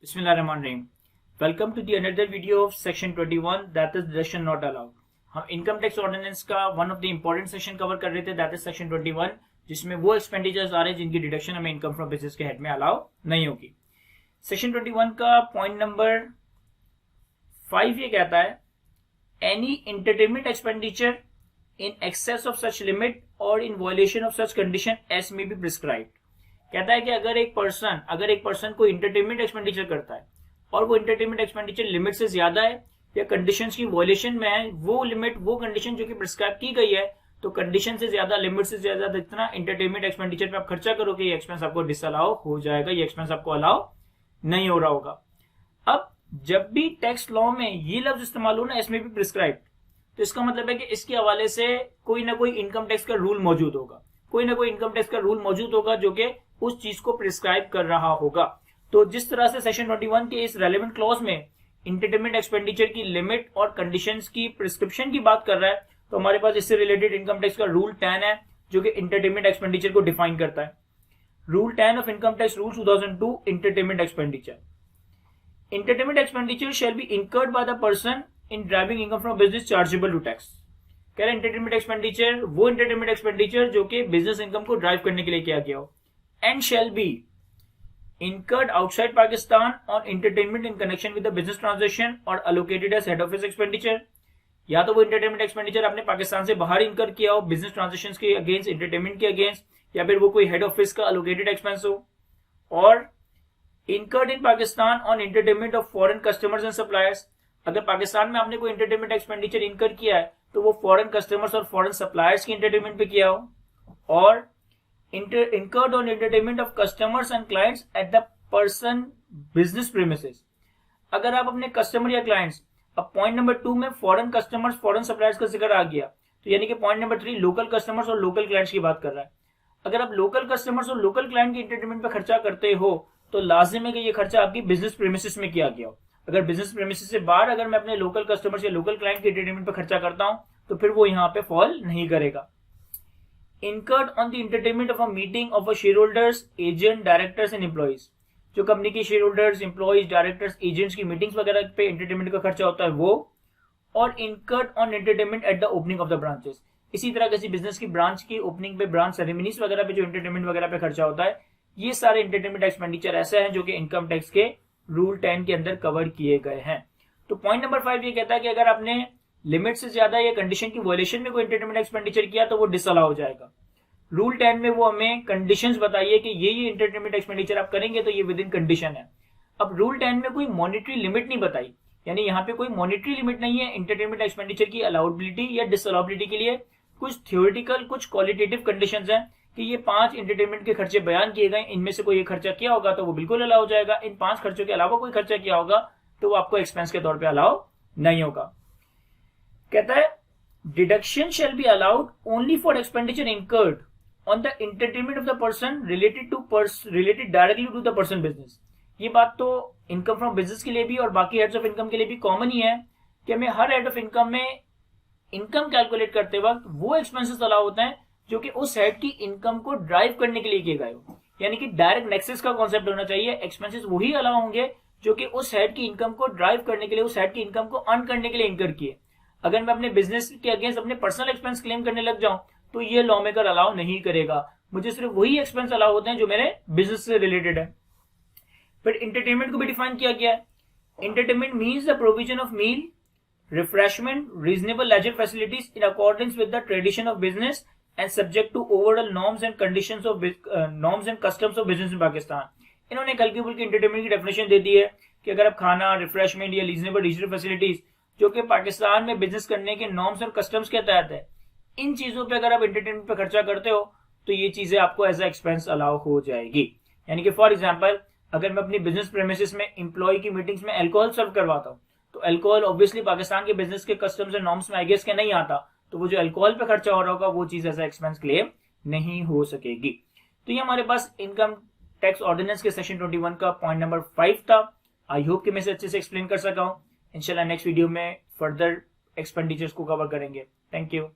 बिस्मिल्लाहिर्रहमानिर्रहीम। Welcome to the another video of section 21 that is deduction not allowed. हम income tax ordinance का one of the important section cover कर रहे थे that is section 21, जिसमें वो एक्सपेंडिचर्स आ रहे हैं जिनकी डिडक्शन हमें इनकम फ्रॉम बिजनेस के हेड में अलाउ नहीं होगी। सेक्शन 21 का पॉइंट नंबर 5 ये कहता है any entertainment expenditure in excess of such limit और in violation of such condition as may be prescribed. कहता है कि अगर एक पर्सन कोई एंटरटेनमेंट एक्सपेंडिचर करता है और वो एंटरटेनमेंट एक्सपेंडिचर लिमिट से ज्यादा है या कंडीशंस की वायलेशन में है, वो लिमिट वो कंडीशन जो कि प्रिस्क्राइब की गई है, तो कंडीशन से ज्यादा लिमिट से ज्यादा जितना एंटरटेनमेंट एक्सपेंडिचर पे आप खर्चा करोगे ये एक्सपेंस आपको डिसअलाउ हो जाएगा, ये एक्सपेंस आपको अलाउ नहीं हो रहा होगा। अब जब भी टैक्स लॉ में ये लफ्ज इस्तेमाल हो ना इसमें भी प्रिस्क्राइब, तो इसका मतलब है कि इसके हवाले से कोई ना कोई इनकम टैक्स का रूल मौजूद होगा, कोई ना कोई इनकम टैक्स का रूल मौजूद होगा जो कि उस चीज को प्रिस्क्राइब कर रहा होगा। तो जिस तरह से सेक्शन 21 के इस रेलेवेंट क्लॉज में एंटरटेनमेंट एक्सपेंडिचर की लिमिट और कंडीशंस की प्रिस्क्रिप्शन की बात कर रहा है, तो हमारे पास इससे रिलेटेड इनकम टैक्स का रूल 10 है जो कि एंटरटेनमेंट एक्सपेंडिचर को डिफाइन करता है। Rule 10 of income tax rule 2002 entertainment expenditure. Entertainment expenditure shall be incurred by the person in deriving income from business chargeable to tax. कह रहे एंटरटेनमेंट एक्सपेंडिचर वो एंटरटेनमेंट एक्सपेंडिचर जो कि बिजनेस इनकम को drive करने के लिए किया गया हो, and shall be incurred outside Pakistan on entertainment in connection with the business transaction or allocated as head office expenditure। या तो वो एंटरटेनमेंट एक्सपेंडिचर आपने पाकिस्तान से बाहर इनकर किया हो बिजनेस ट्रांजेक्शंस के अगेंस्ट, एंटरटेनमेंट के अगेंस्ट, या फिर वो कोई हेड ऑफिस का अलोकेटेड एक्सपेंस हो, और incurred in Pakistan on entertainment of foreign customers and suppliers. अगर पाकिस्तान में आपने कोई एंटरटेनमेंट एक्सपेंडिचर इनकर किया है तो वो फॉरेन कस्टमर्स और फॉरेन सप्लायर्स की एंटरटेनमेंट पे किया हो, और incurred on entertainment of customers and clients at the person business premises। अगर आप अपने कस्टमर या क्लाइंट्स, अब पॉइंट नंबर 2 में फॉरेन कस्टमर्स फॉरेन सप्लायर्स का जिक्र आ गया, तो यानी कि पॉइंट नंबर 3 लोकल कस्टमर्स और लोकल क्लाइंट्स की बात कर रहा है। अगर आप लोकल कस्टमर्स और लोकल क्लाइंट की एंटरटेनमेंट पे खर्चा करते हो तो लाजिम है कि ये खर्चा आपकी बिजनेस प्रीमिसेस में किया गया हो। अगर बिजनेस प्रीमिसेस से बाहर अगर मैं अपने लोकल कस्टमर्स या लोकल क्लाइंट की एंटरटेनमेंट पे खर्चा करता हूं तो फिर वो यहाँ पे फॉल नहीं करेगा। Incurred on the entertainment of a meeting of a shareholders, agent, directors and employees। जो कंपनी के share holders, employees, directors, agents की मीटिंग्स वगैरह पे एंटरटेनमेंट का खर्चा होता है वो, और incurred on entertainment at the opening of the branches। इसी तरह किसी बिजनेस की ब्रांच की ओपनिंग पे, ब्रांच सेरेमनीज वगैरह पे जो एंटरटेनमेंट वगैरह पे खर्चा होता है, ये सारे एंटरटेनमेंट एक्सपेंडिचर ऐसे हैं जो कि इनकम टैक्स के रूल 10 के अंदर कवर किए गए हैं। तो पॉइंट नंबर 5 ये कहता है कि अगर आपने लिमिट से ज्यादा या कंडीशन की वायलेशन में कोई एंटरटेनमेंट एक्सपेंडिचर किया तो वो डिसअलाउ हो जाएगा। रूल 10 में वो हमें कंडीशंस बताइए कि ये एंटरटेनमेंट एक्सपेंडिचर आप करेंगे तो ये विद इन कंडीशन है। अब रूल 10 में कोई मॉनिटरी लिमिट नहीं बताई, यानी यहाँ पे कोई मॉनिटरी लिमिट नहीं है एंटरटेनमेंट एक्सपेंडिचर की अलाउबिलिटी या डिसअलाउबिलिटी के लिए। कुछ थ्योरेटिकल, कुछ क्वालिटेटिव कंडीशंस हैं कि ये 5 एंटरटेनमेंट के खर्चे बयान किए गए, इनमें से कोई एक खर्चा किया होगा तो वो बिल्कुल अलाउ हो जाएगा, इन 5 खर्चों के अलावा कोई खर्चा किया होगा तो वो आपको एक्सपेंस के तौर पर अलाउ नहीं होगा। कहता है deduction shall be allowed only for expenditure incurred on the entertainment of the person related directly to the person business। ये बात तो इनकम फ्रॉम बिजनेस के लिए भी और बाकी हेड्स ऑफ इनकम के लिए भी कॉमन ही है कि हमें हर हेड ऑफ इनकम में इनकम कैलकुलेट करते वक्त वो एक्सपेंसेस अलाउ होते हैं जो कि उस हेड की इनकम को ड्राइव करने के लिए किए गए हो, यानी कि डायरेक्ट नेक्सेस का कॉन्सेप्ट होना चाहिए। एक्सपेंसेस वही अलाउ होंगे जो कि उस हेड की इनकम को ड्राइव करने के लिए, उस हेड की इनकम को अर्न करने के लिए इनकर किए। अगर मैं अपने बिजनेस के अगेंस्ट अपने पर्सनल एक्सपेंस क्लेम करने लग जाऊं तो ये लॉ मेकर अलाउ नहीं करेगा, मुझे सिर्फ वही एक्सपेंस अलाउ होते हैं जो मेरे बिजनेस से रिलेटेड है। फिर एंटरटेनमेंट को भी डिफाइन किया गया है। Entertainment means the provision of meal, refreshment, reasonable leisure facilities in accordance with the tradition of business and subject to overall norms and conditions of norms and customs of business in Pakistan. इन्होंने हल्की फुल्की entertainment की definition दे दी है कि अगर आप खाना, refreshment या रीजनेबल लीजर फैसिलिटीज जो कि पाकिस्तान में बिजनेस करने के नॉर्म्स और कस्टम्स के तहत है, इन चीजों पे अगर आप एंटरटेनमेंट पे खर्चा करते हो तो ये चीजें आपको एज ए एक्सपेंस अलाउ हो जाएगी। यानी कि फॉर एग्जांपल अगर मैं अपनी बिजनेस प्रेमिसेस में एम्प्लॉय की मीटिंग्स में अल्कोहल सर्व करवाता हूं तो अल्कोहल ऑब्वियसली पाकिस्तान के बिजनेस के कस्टम्स एंड नॉर्म्स में आई गेस के नहीं आता, तो वो जो अल्कोहल पे खर्चा हो रहा होगा वो चीज एज ए एक्सपेंस क्लेम नहीं हो सकेगी। तो ये हमारे पास इनकम टैक्स ऑर्डिनेंस के सेक्शन 21 का पॉइंट नंबर 5 था। आई होप कि मैं इसे अच्छे से एक्सप्लेन कर सका हूं। इंशाल्लाह नेक्स्ट वीडियो में फर्दर एक्सपेंडिचर्स को कवर करेंगे। Thank you.